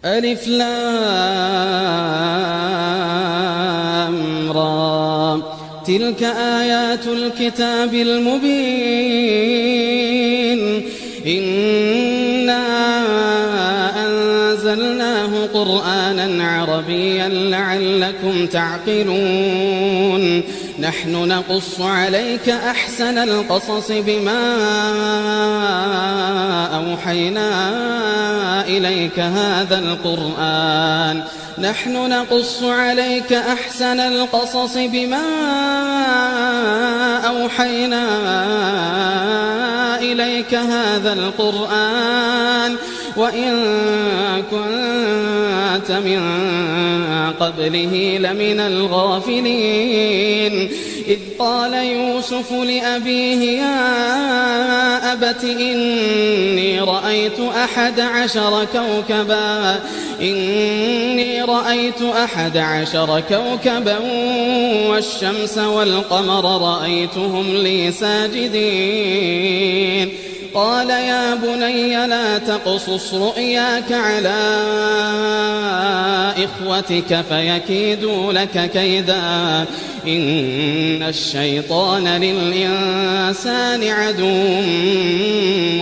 ألف لام را تلك آيات الكتاب المبين إنا أنزلناه قرآنا عربيا لعلكم تعقلون نحن نقص عليك أحسن القصص بما أوحينا إليك هذا القرآن نحن نقص عليك أحسن القصص بما أوحينا إليك هذا القرآن وإن كنت من قبله لمن الغافلين إذ قال يوسف لأبيه يا أبت إني رأيت 11 كوكبا والشمس والقمر رأيتهم لي ساجدين قال يا بني لا تقصص رؤياك على إخوتك فيكيدوا لك كيدا إن الشيطان للإنسان عدو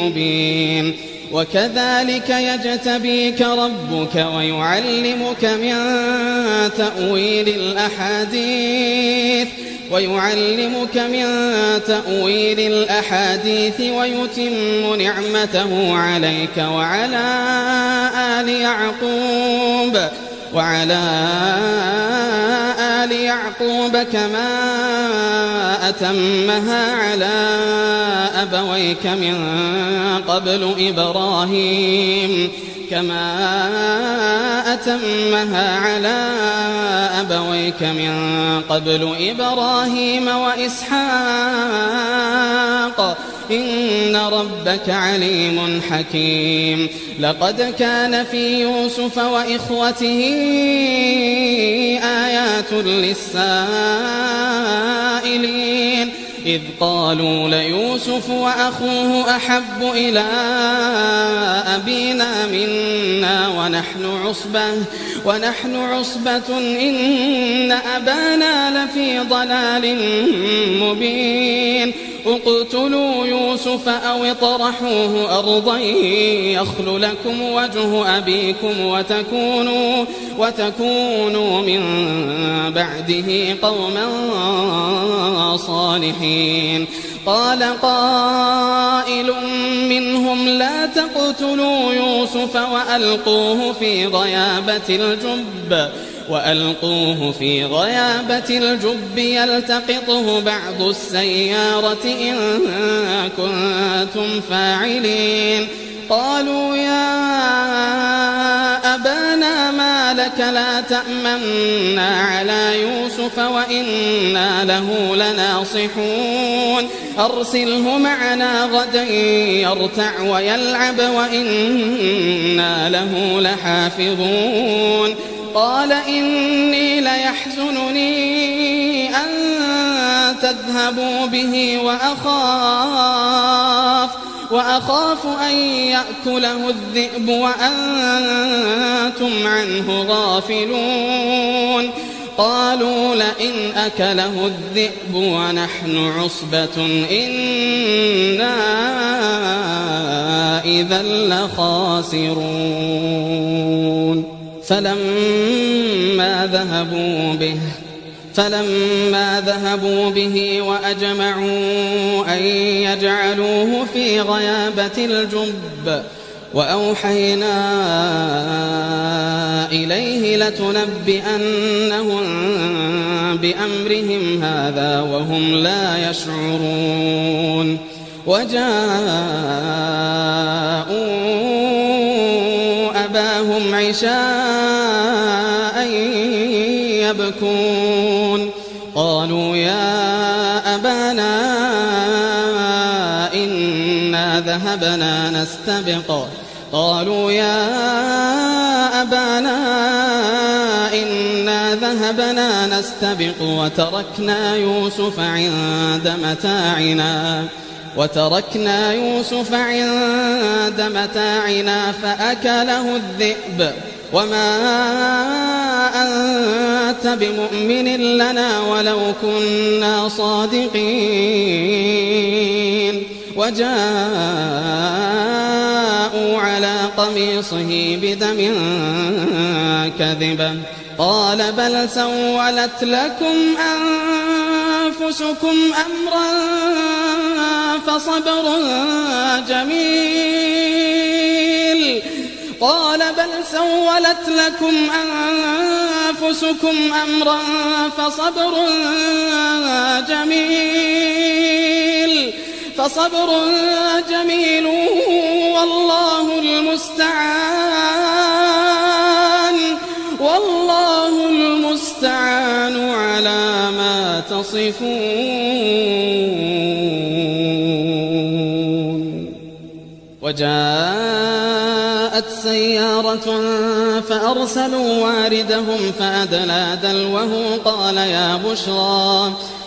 مبين وكذلك يجتبيك ربك ويعلمك من تأويل الأحاديث ويتم نعمته عليك وعلى آل يعقوب كما أتمها على أبويك من قبل إبراهيم وإسحاق إن ربك عليم حكيم لقد كان في يوسف وإخوته آيات للسائلين إذ قالوا ليوسف وأخوه أحب إلى أبينا منا ونحن عصبة إن أبانا لفي ضلال مبين اقتلوا يوسف أو اطرحوه أرضا يخل لكم وجه أبيكم وتكونوا من بعده قوما صالحين قال قائل منهم لا تقتلوا يوسف وألقوه في غيابة الجب يلتقطه بعض السيارة إن كنتم فاعلين قالوا يا أبانا ما لك لا تأمنا على يوسف وإنا له لناصحون أرسله معنا غدا يرتع ويلعب وإنا له لحافظون قال إني ليحزنني أن تذهبوا به وأخاف أن يأكله الذئب وأنتم عنه غافلون قالوا لئن أكله الذئب ونحن عصبة إنا إذا لخاسرون فلما ذهبوا به وأجمعوا أن يجعلوه في غيابة الجب وأوحينا إليه لتنبئنهم بأمرهم هذا وهم لا يشعرون وجاءوا أباهم عشاء يبكون قالوا يا أبانا إنا ذهبنا نستبق وتركنا يوسف عند متاعنا فأكله الذئب وما أنت بمؤمن لنا ولو كنا صادقين وجاءوا على قميصه بدم كذب قال بل سولت لكم أنفسكم أمرا فصبر جميل قال بل سولت لكم أنفسكم أمرا فصبر جميل والله المستعان على ما تصفون. وجاءت سيارة فأرسلوا واردهم فأدلى دلوه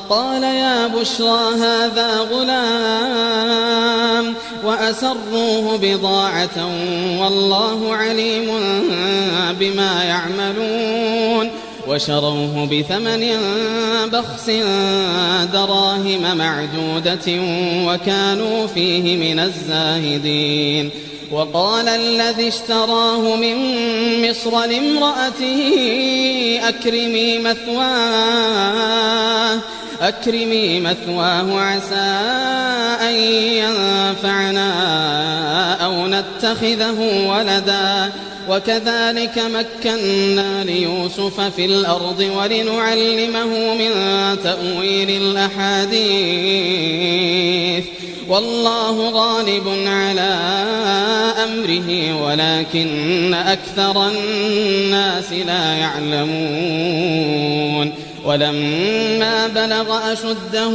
قال يا بشرى هذا غلام وأسروه بضاعة والله عليم بما يعملون وشروه بثمن بخس دراهم معدودة وكانوا فيه من الزاهدين. وقال الذي اشتراه من مصر لامرأته أكرمي مثواه عسى أن ينفعنا أو نتخذه ولدا وكذلك مكنا ليوسف في الأرض ولنعلمه من تأويل الأحاديث والله غالب على أمره ولكن أكثر الناس لا يعلمون. ولما بلغ أشده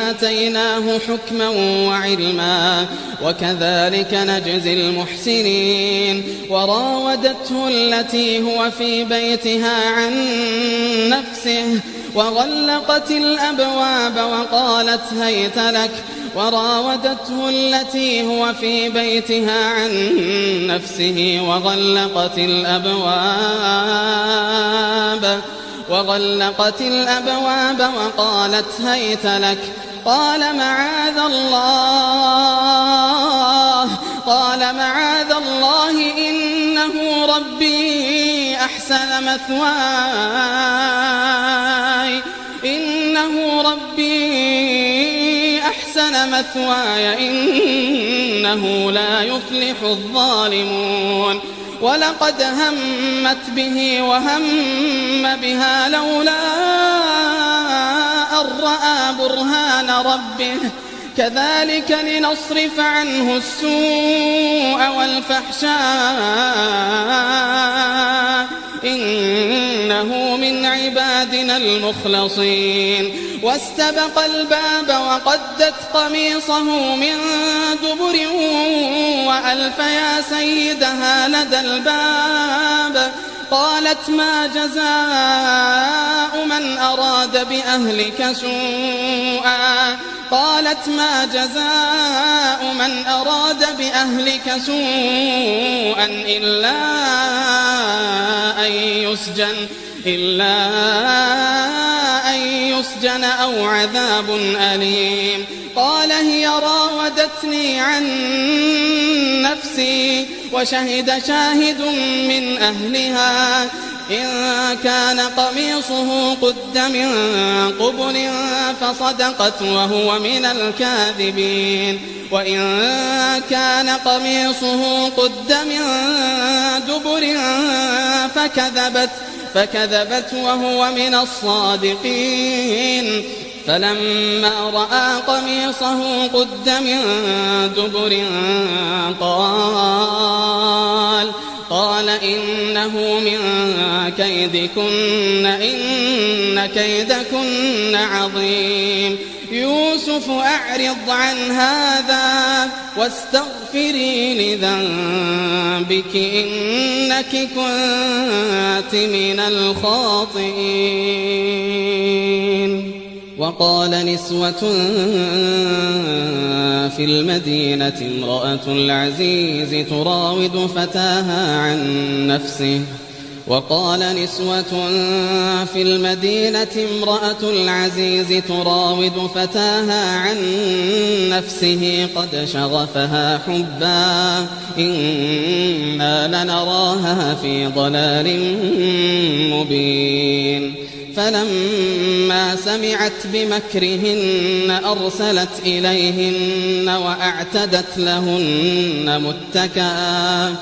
آتيناه حكما وعلما وكذلك نجزي المحسنين. وراودته التي هو في بيتها عن نفسه وغلقت الأبواب وقالت هيت لك وراودته التي هو في بيتها عن نفسه وغلقت الأبواب وقالت هيت لك قال معاذ الله إنه ربي أحسن مثواي إنه لا يفلح الظالمون. ولقد همت به وهم بها لولا أن رأى برهان ربه كذلك لنصرف عنه السوء والفحشاء إنه من عبادنا المخلصين. واستبق الباب وقدت قميصه من دبر وألف يا سيدها لدى الباب قالت ما جزاء من أراد بأهلك سوءا إلا أن يسجن أو عذاب أليم. قال هي راودتني عن نفسي وشهد شاهد من أهلها إن كان قميصه قد من قبل فصدقت وهو من الكاذبين وإن كان قميصه قد من دبر فكذبت وهو من الصادقين. فلما رأى قميصه قد من دبر قال إنه من كيدكن إن كيدكن عظيم. يوسف أعرض عن هذا واستغفري لذنبك إنك كنت من الخاطئين. وقال نسوة في المدينة امرأة العزيز تراود فتاها عن نفسه قد شغفها حبا إنا لنراها في ضلال مبين فلما سمعت بمكرهن أرسلت إليهن وأعتدت لهن متكأ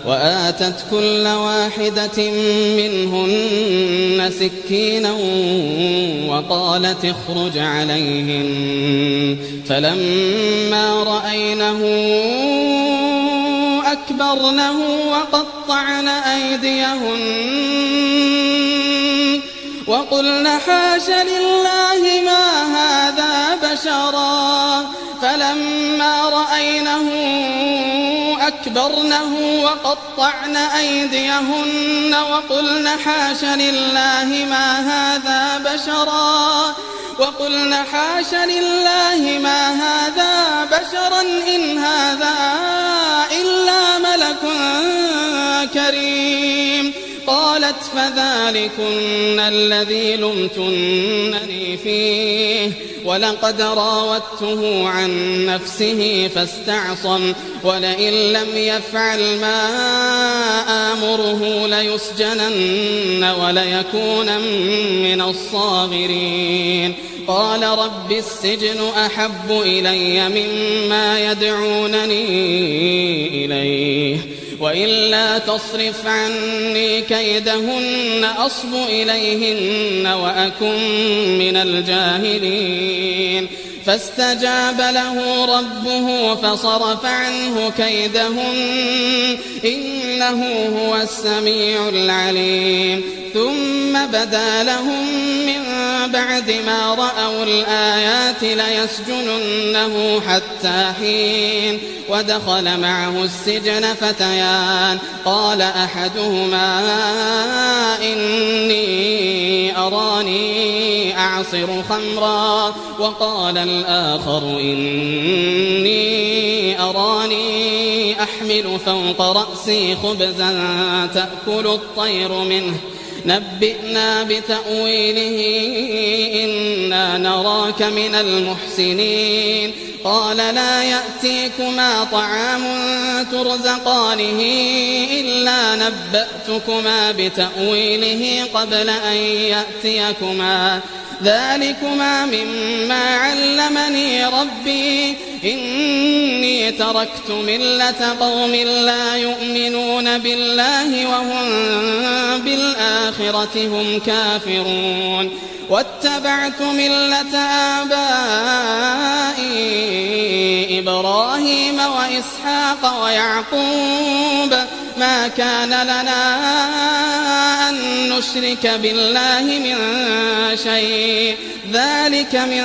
وآتت كل واحدة منهن سكينا وقالت اخرج عليهن فلما رأينه أكبرنه وقطعن أيديهن وقلن حاش لله ما هذا بشرا فلما رأينه أكبرنه وقطعن أيديهن وقلن حاش لله ما هذا بشرا إن هذا إلا ملك كريم قالت فذلكن الذي لمتنني فيه ولقد راودته عن نفسه فاستعصم ولئن لم يفعل ما آمره ليسجنن وليكون من الصاغرين قال رب السجن أحب إلي مما يدعونني إليه وإلا تصرف عني كيدهن أصب إليهن وأكن من الجاهلين فاستجاب له ربه فصرف عنه كيدهن إنه هو السميع العليم ثم بدا لهم من بعد ما رأوا الآيات ليسجننه حتى حين ودخل معه السجن فتيان قال أحدهما إني أراني أعصر خمرا وقال الآخر إني أراني أحمل فوق رأسي خبزا تأكل الطير منه نبئنا بتأويله إنا نراك من المحسنين قال لا يأتيكما طعام ترزقانه إلا نبأتكما بتأويله قبل أن يأتيكما ذلكما مما علمني ربي إني تركت ملة قوم لا يؤمنون بالله وهم بالآخرة هم كافرون واتبعت ملة آبائي إبراهيم وإسحاق ويعقوب ما كان لنا أن نشرك بالله من شيء ذلك من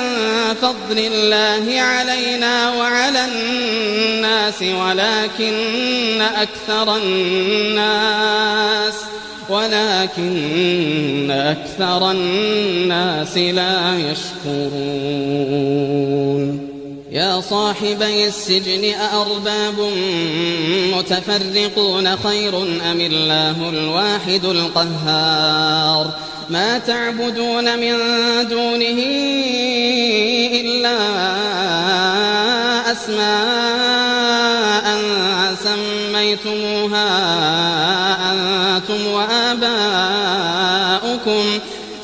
فضل الله علينا وعلى الناس ولكن أكثر الناس لا يشكرون يا صاحبي السجن أأرباب متفرقون خير أم الله الواحد القهار ما تعبدون من دونه إلا أسماء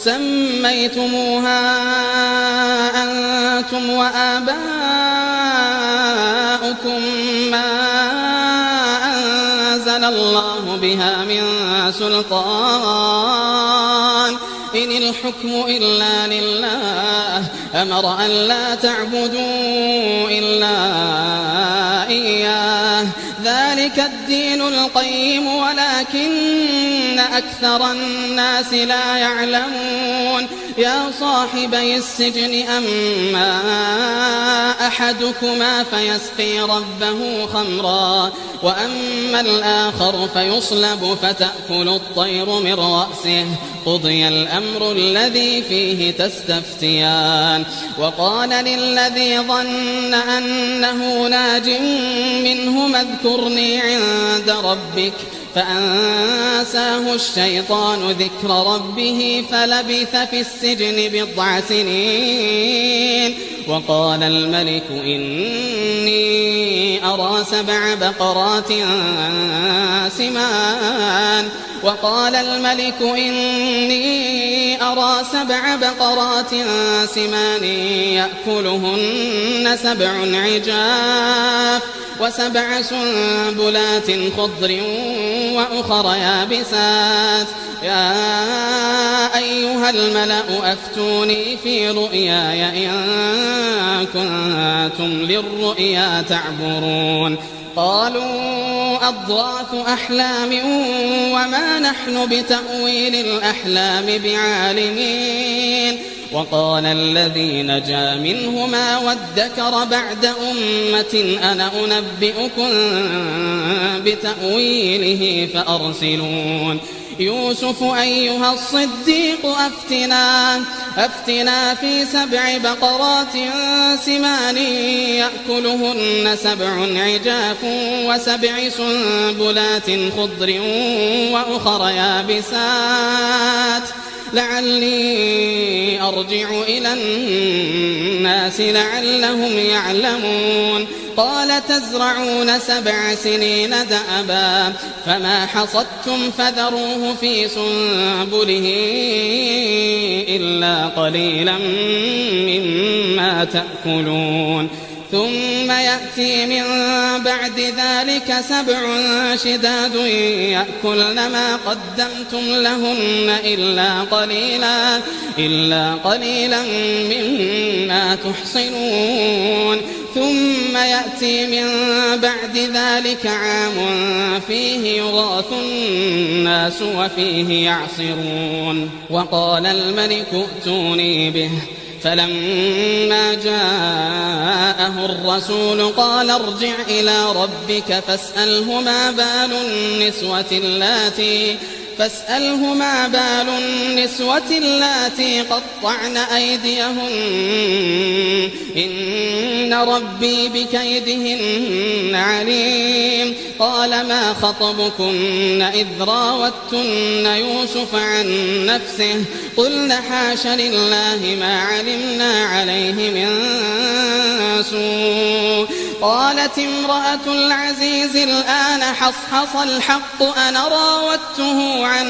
سميتموها أنتم وآباؤكم ما أنزل الله بها من سلطان إن الحكم إلا لله أمر أن لا تعبدوا إلا إياه ذلك الدين القيم ولكن أكثر الناس لا يعلمون يا صاحبي السجن أما أحدكما فيسقي ربه خمرا وأما الآخر فيصلب فتأكل الطير من رأسه قضي الأمر الذي فيه تستفتيان وقال للذي ظن أنه ناج منهما اذكرني عند ربك فأنساه الشيطان ذكر ربه فلبث في السجن 9 سنين وقال الملك إني أرى 7 بقرات سمان يأكلهن 7 عجاف و7 سنبلات خضر وأخر يابسات يا أيها الملأ أفتوني في رؤياي إن كنتم للرؤيا تعبرون قالوا أضغاث أحلام وما نحن بتأويل الأحلام بعالمين وقال الذي نجا منهما وادكر بعد أمة أنا أنبئكم بتأويله فأرسلون يوسف أيها الصديق أفتنا في 7 بقرات سمان يأكلهن 7 عجاف و7 سنبلات خضر وأخر يابسات لعلي أرجع إلى الناس لعلهم يعلمون قال تزرعون 7 سنين دأبا فما حصدتم فذروه في سنبله إلا قليلا مما تأكلون ثم يأتي من بعد ذلك 7 شداد يأكلن ما قدمتم لهن إلا قليلا مما تحصنون ثم يأتي من بعد ذلك عام فيه يغاث الناس وفيه يعصرون وقال الملك ائتوني به فلما جاءه الرسول قال ارجع إلى ربك فاسأله ما بال النسوة اللاتي قطعن أيديهن إن ربي بكيدهن عليم قال ما خطبكن إذ راوتن يوسف عن نفسه قلن حاش لله ما علمنا عليه من سوء قالت امرأة العزيز الآن حصحص الحق أنا راودته عن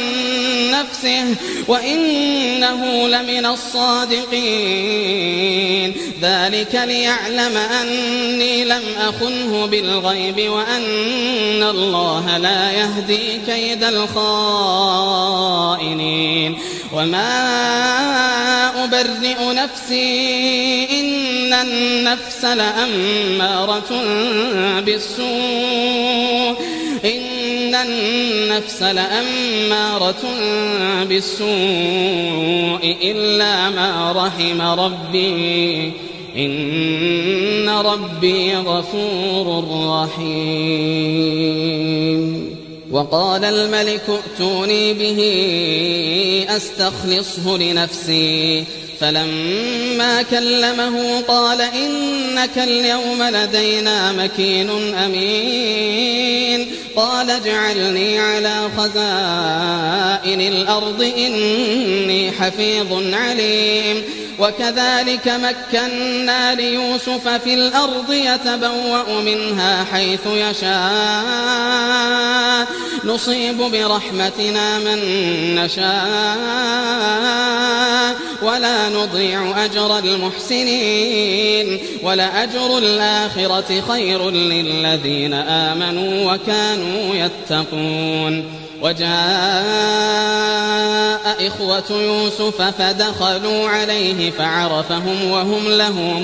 نفسه وإنه لمن الصادقين ذلك ليعلم أني لم أخنه بالغيب وأن الله لا يهدي كيد الخائنين وما أبرئ نفسي إن النفس لأمارة بالسوء إلا ما رحم ربي إن ربي غفور رحيم وقال الملك ائتوني به أستخلصه لنفسي فلما كلمه قال إنك اليوم لدينا مكين أمين قال اجعلني على خزائن الأرض إني حفيظ عليم وكذلك مكنا ليوسف في الأرض يتبوأ منها حيث يشاء نصيب برحمتنا من نشاء ولا نضيع أجر المحسنين ولأجر الآخرة خير للذين آمنوا وكانوا يتقون وجاء إخوة يوسف فدخلوا عليه فعرفهم وهم له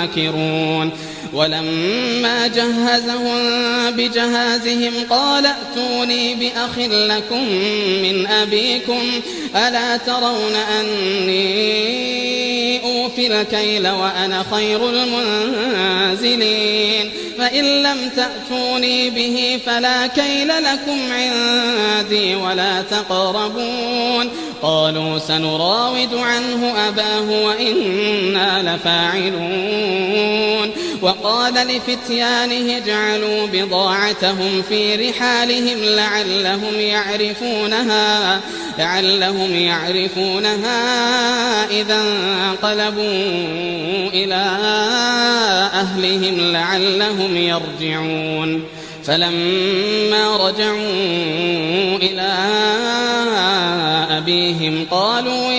منكرون ولما جهزهم بجهازهم قال ائتوني بأخ لكم من أبيكم ألا ترون أني أوفي الكيل وأنا خير المنزلين فإن لم تأتوني به فلا كيل لكم عندي ولا تقربون قالوا سنراود عنه أباه وإنا لفاعلون وقال لفتيانه اجعلوا بضاعتهم في رحالهم لعلهم يعرفونها إذا انقلبوا إلى أهلهم لعلهم يرجعون فلما رجعوا إلى أبيهم قالوا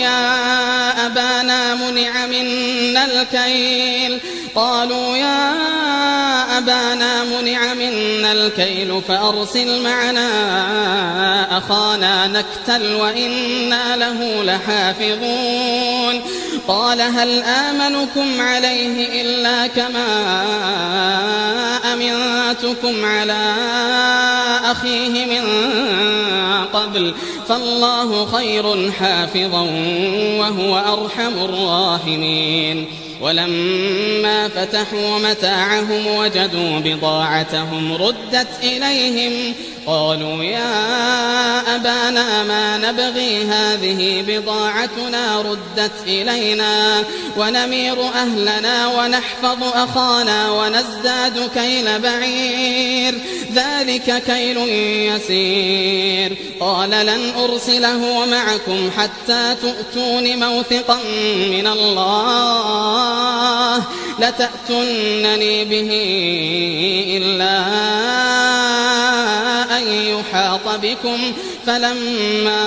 يا أبانا منع منا الكيل فأرسل معنا أخانا نكتل وإنا له لحافظون قال هل آمنكم عليه إلا كما أمنتكم على أخيه من قبل فالله خير حافظا وهو أرحم الراحمين ولما فتحوا متاعهم وجدوا بضاعتهم ردت إليهم قالوا يا أبانا ما نبغي هذه بضاعتنا ردت إلينا ونمير أهلنا ونحفظ أخانا ونزداد كيل بعير ذلك كيل يسير قال لن أرسله معكم حتى تؤتون موثقا من الله لتأتونني به إلا أن يحاط بكم فلما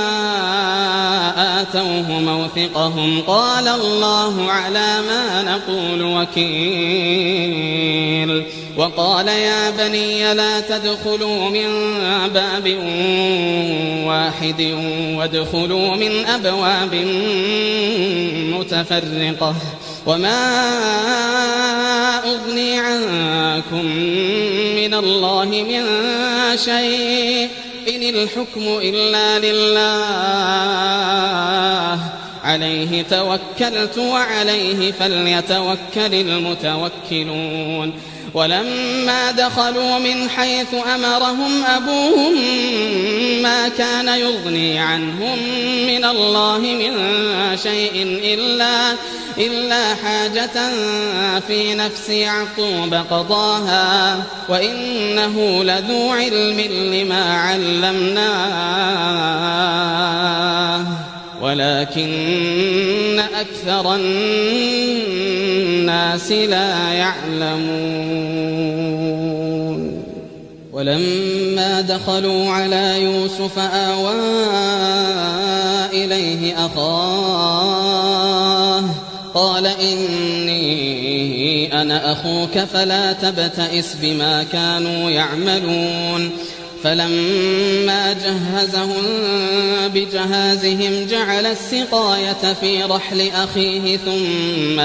آتوه موثقهم قال الله على ما نقول وكيل وقال يا بني لا تدخلوا من باب واحد وادخلوا من أبواب متفرقة وما أغني عنكم من الله من شيء إن الحكم إلا لله عليه توكلت وعليه فليتوكل المتوكلون ولما دخلوا من حيث أمرهم أبوهم ما كان يغني عنهم من الله من شيء إلا حاجة في نفس يعقوب قضاها وإنه لذو علم لما علمناه ولكن أكثر الناس لا يعلمون ولما دخلوا على يوسف آوى إليه أخاه قال إني أنا أخوك فلا تبتئس بما كانوا يعملون فلما جهزهم بجهازهم جعل السقاية في رحل أخيه ثم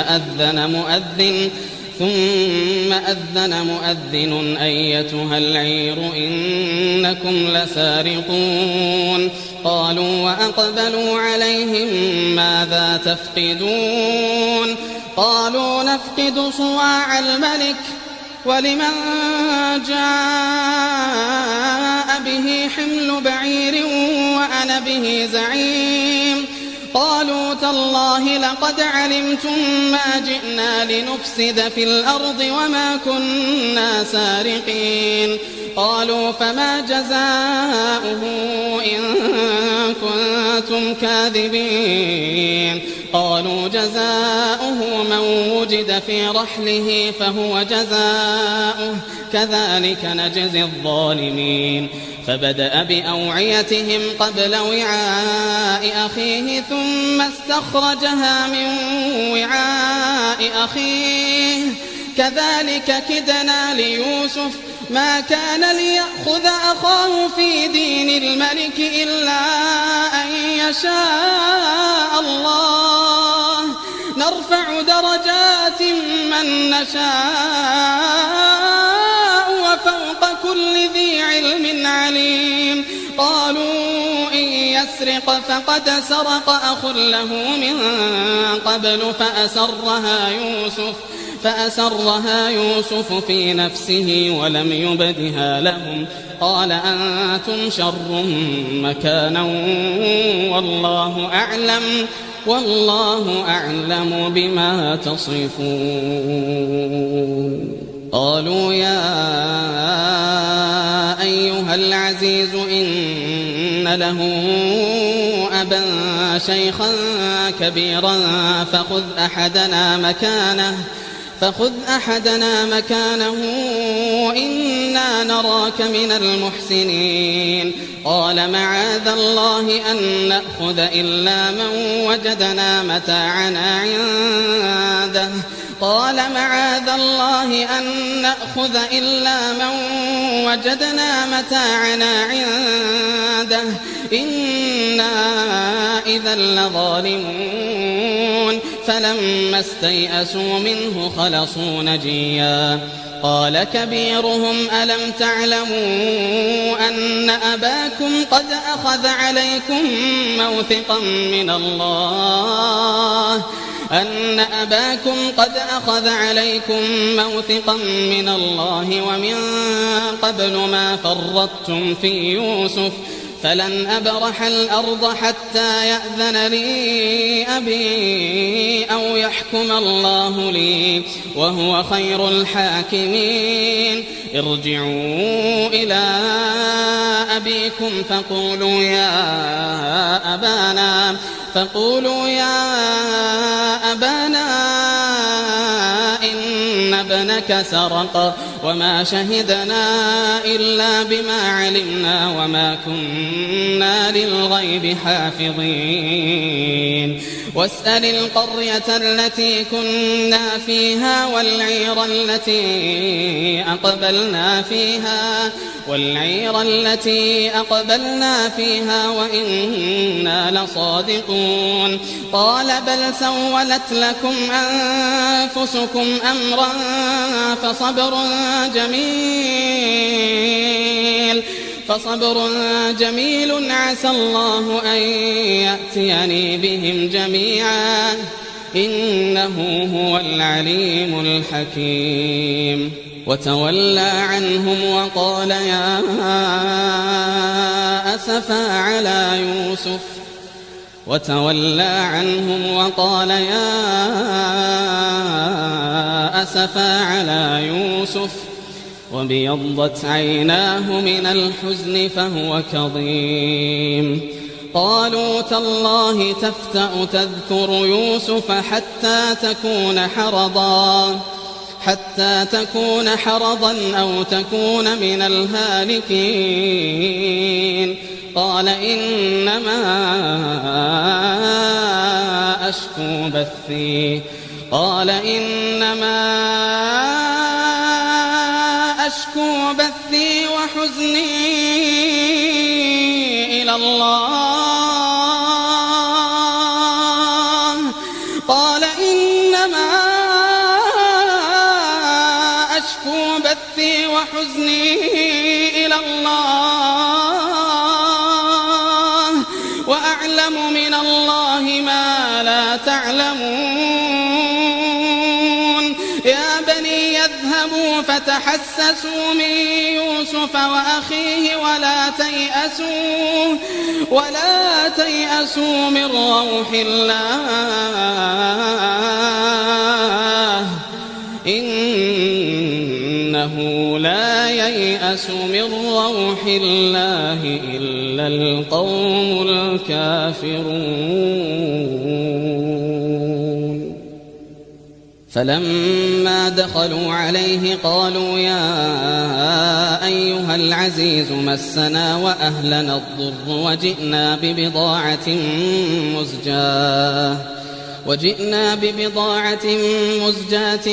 أذن مؤذن أيتها العير إنكم لسارقون قالوا وأقبلوا عليهم ماذا تفقدون قالوا نفقد صواع الملك ولمن جاء به حمل بعير وأنا به زعيم قالوا تالله لقد علمتم ما جئنا لنفسد في الأرض وما كنا سارقين قالوا فما جزاؤه إن كنتم كاذبين قالوا جزاؤه من وجد في رحله فهو جزاؤه كذلك نجزي الظالمين فبدأ بأوعيتهم قبل وعاء أخيه ثم استخرجها من وعاء أخيه كذلك كدنا ليوسف ما كان ليأخذ أخاه في دين الملك إلا أن يشاء الله نرفع درجات من نشاء وفوق كل ذي علم عليم قالوا إن يسرق فقد سرق أخ له من قبل فأسرها يوسف في نفسه ولم يبدها لهم قال أنتم شر مكانا والله أعلم بما تصفون. قالوا يا أيها العزيز إن له أبا شيخا كبيرا فخذ أحدنا مكانه إنا نراك من المحسنين. قال معاذ الله أن نأخذ إلا من وجدنا متاعنا عنده إنا إذا لظالمون. فلما استيئسوا منه خلصوا نجيا. قال كبيرهم ألم تعلموا أن أباكم قد أخذ عليكم موثقا من الله ومن قبل ما فرطتم في يوسف فلن أبرح الأرض حتى يأذن لي أبي أو يحكم الله لي وهو خير الحاكمين. ارجعوا إلى أبيكم فقولوا يا أبانا إن ابنك سرق وما شهدنا إلا بما علمنا وما كنا للغيب حافظين. واسأل القرية التي كنا فيها والعير التي أقبلنا فيها وإنا لصادقون. قال بل سولت لكم أنفسكم أمرا فصبر جميل عسى الله أن يأتيني بهم جميعا إنه هو العليم الحكيم. وتولى عنهم وقال يا أسفا على يوسف وابيضت عيناه من الحزن فهو كظيم. قالوا تالله تفتأ تذكر يوسف حتى تكون حرضا أو تكون من الهالكين. قال إنما أشكو بثي وحزني إلى الله وأعلم من الله ما لا تعلمون. يا بني يذهبوا فتحسسوا من يوسف وأخيه ولا تيأسوا من روح الله إنه لا ييأس من روح الله إلا القوم الكافرون. فلما دخلوا عليه قالوا يا أيها العزيز مسنا وأهلنا الضر وجئنا ببضاعة مزجاة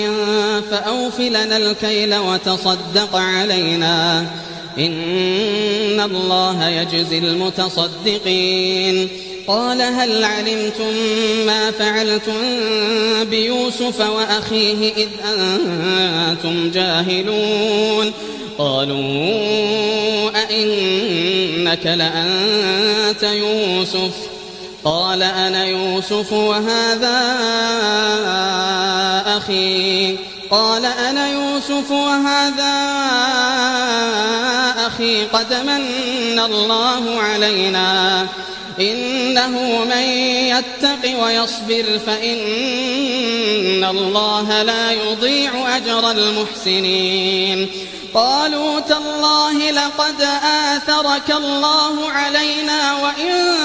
فأوف لنا الكيل وتصدق علينا إن الله يجزي المتصدقين. قال هل علمتم ما فعلتم بيوسف وأخيه إذ أنتم جاهلون؟ قالوا أئنك لأنت يوسف؟ قال أنا يوسف وهذا أخي. قال أنا يوسف وهذا أخي قد من الله علينا إنه من يتق ويصبر فإن الله لا يضيع أجر المحسنين. قالوا تالله لقد آثرك الله علينا وإن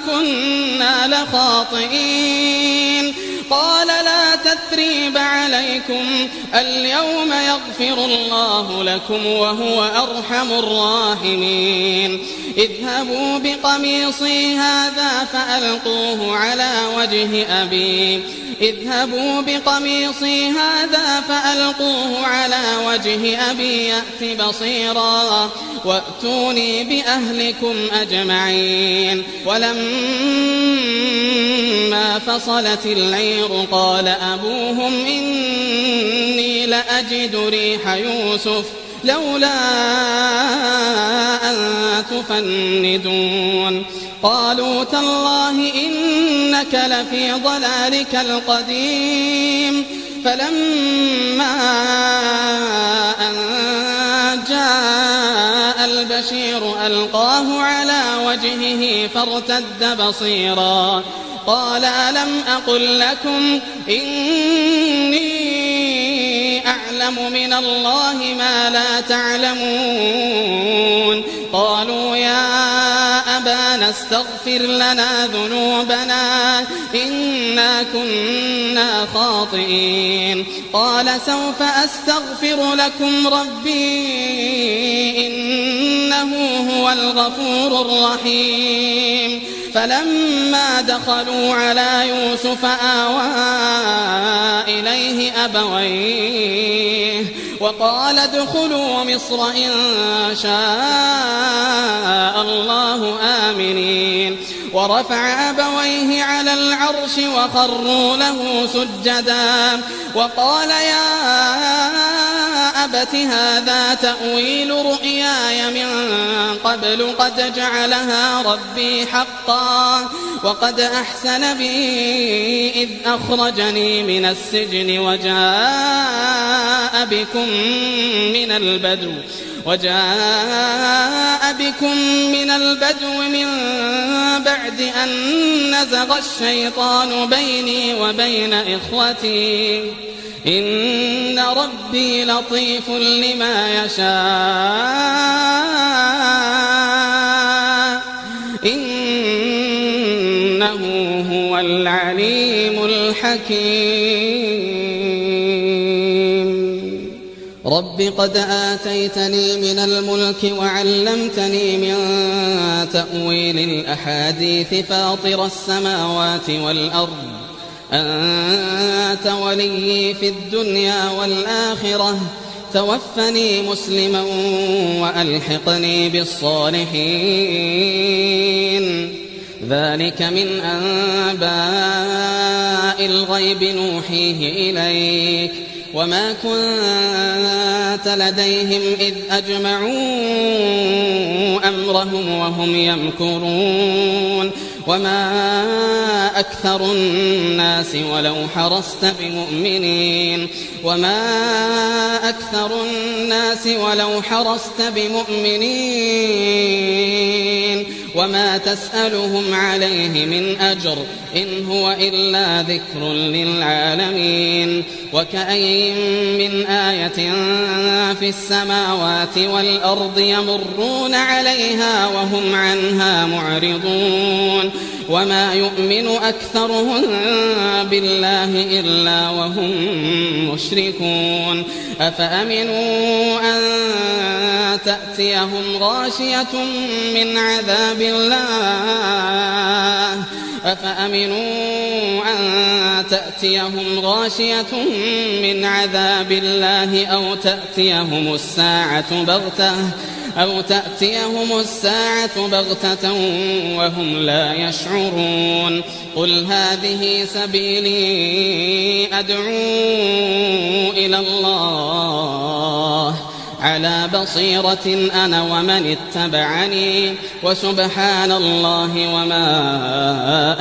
كنا لخاطئين. قال لا تثريب عليكم اليوم يغفر الله لكم وهو أرحم الراحمين. اذهبوا بقميصي هذا فألقوه على وجه أبي يأت بصيرا وأتوني بأهلكم أجمعين. ولما فصلت العير قال أبوهم إني لأجد ريح يوسف لولا أن تفندون. قالوا تالله إنك لفي ضلالك القديم. فلما أن جاء البشير ألقاه على وجهه فارتد بصيرا قال ألم أقل لكم إني أعلم من الله ما لا تعلمون. قالوا يا أبانا استغفر لنا ذنوبنا إنا كنا خاطئين. قال سوف أستغفر لكم ربي إنه هو الغفور الرحيم. فلما دخلوا على يوسف آوى إليه أبويه وقال ادخلوا مصر إن شاء الله آمنين. ورفع أبويه على العرش وخروا له سجدا وقال يا أبت هذا تأويل رؤياي من قبل قد جعلها ربي حقا وقد أحسن بي إذ أخرجني من السجن وجاء بكم من البدو من بعد أن نزغ الشيطان بيني وبين إخوتي إن ربي لطيف لما يشاء إنه هو العليم الحكيم. رب قد آتيتني من الملك وعلمتني من تأويل الأحاديث فاطر السماوات والأرض أنت ولي في الدنيا والآخرة توفني مسلما وألحقني بالصالحين. ذلك من أنباء الغيب نوحيه إليك وما كنت لديهم إذ أجمعوا أمرهم وهم يمكرون. وما أكثر الناس ولو حرصت بمؤمنين وما تسألهم عليه من أجر إن هو إلا ذكر للعالمين. وكأين من آية في السماوات والأرض يمرون عليها وهم عنها معرضون. وما يؤمن أكثرهم بالله إلا وهم مشركون. أفأمنوا أن تأتيهم غاشية من عذاب الله أو تأتيهم الساعة بغتة وهم لا يشعرون. قل هذه سبيلي أدعو إلى الله على بصيرة أنا ومن اتبعني وسبحان الله وما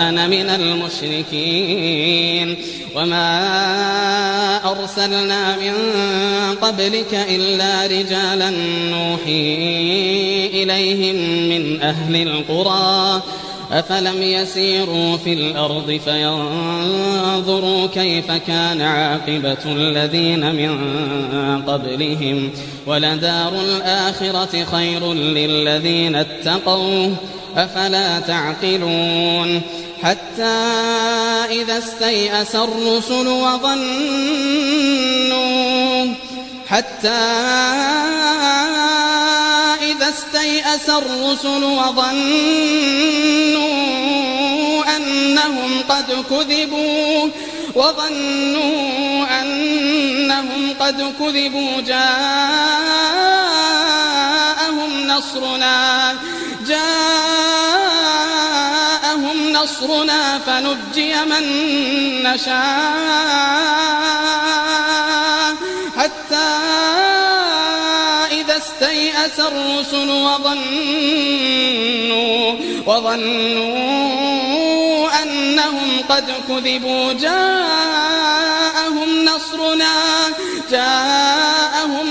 أنا من المشركين. وما أرسلنا من قبلك إلا رجالا نوحي إليهم من أهل القرى أفلم يسيروا في الأرض فينظروا كيف كان عاقبة الذين من قبلهم ولدار الآخرة خير للذين اتقوا أفلا تعقلون. حتى إذا استيأس الرسل وظنوا أنهم قد كذبوا جاءهم نصرنا فنجي من نشاء. حتى إذا استيأس الرسل وظنوا أنهم قد كذبوا جاءهم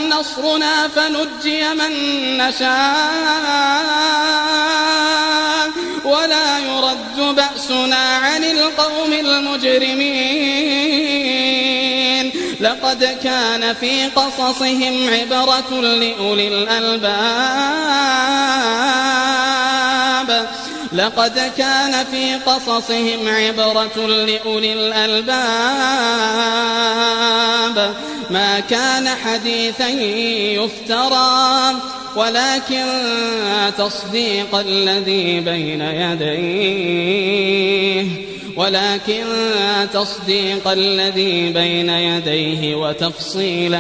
نصرنا فنجي من نشاء ولا يرد بأسنا عن القوم المجرمين. لقد كان في قصصهم عبرة لأولي الألباب ما كان حديثا يفترى ولكن تصديق الذي بين يديه وتفصيل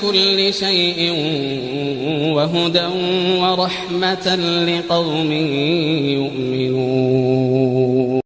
كل شيء وهدى ورحمة لقوم يؤمنون.